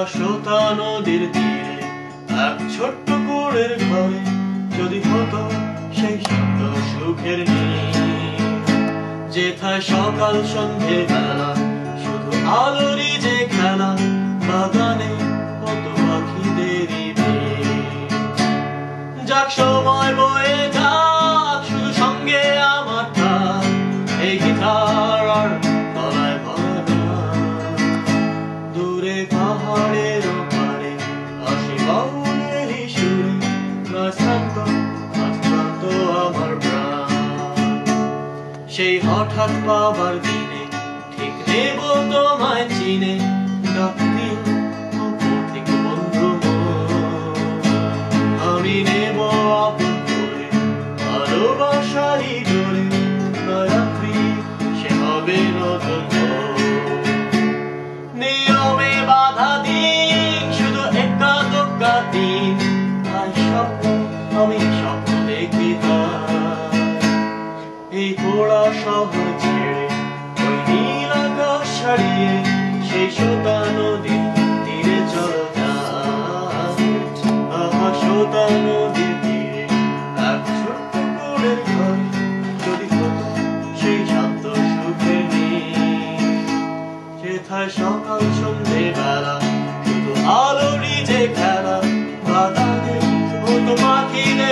শ্রোতা নদীর তীরে এক ছোট্ট কুড়ের ঘরে যদি হতো সেই শান্ত সুখের যেথায় সকাল সন্ধে বেলা শুধু আলোরই যে খেলা, বাগানে কত পাখিদেরই যাক সময় বয়ে যাক শুধু সঙ্গে আমার তার এই গিটার আর গলায় ভরা দূরে পাহাড়ের ওপারে আসি বাউলেরই সুরে নয় শান্ত আক্রান্ত আমার প্রাণ। সেই হঠাৎ পাবার দিনে ঠিক নেব তোমায় চিনে ডাক দিও পথিক বন্ধু আমি নেব আপন করে ভালোবাসারই ডোরে রাত্রি সে হবে নতুন নিয়মে বাধা দিন শুধু একা দোকা দিন আমি স্বপ্ন দেখি এই পোড়া শহর ছেড়ে ওই নীল আকাশ ছাড়িয়ে সেই শ্রোতা নদীর তীরে চলো শ্রোতা নদীর তীরে এক ছোট্ট কুড়ের ঘরে যদি হতো সেই শান্ত সুখের যেথায় সকাল সন্ধে বেলা শুধু আলোরই যে খেলা, বাতানে হতো পাখিদের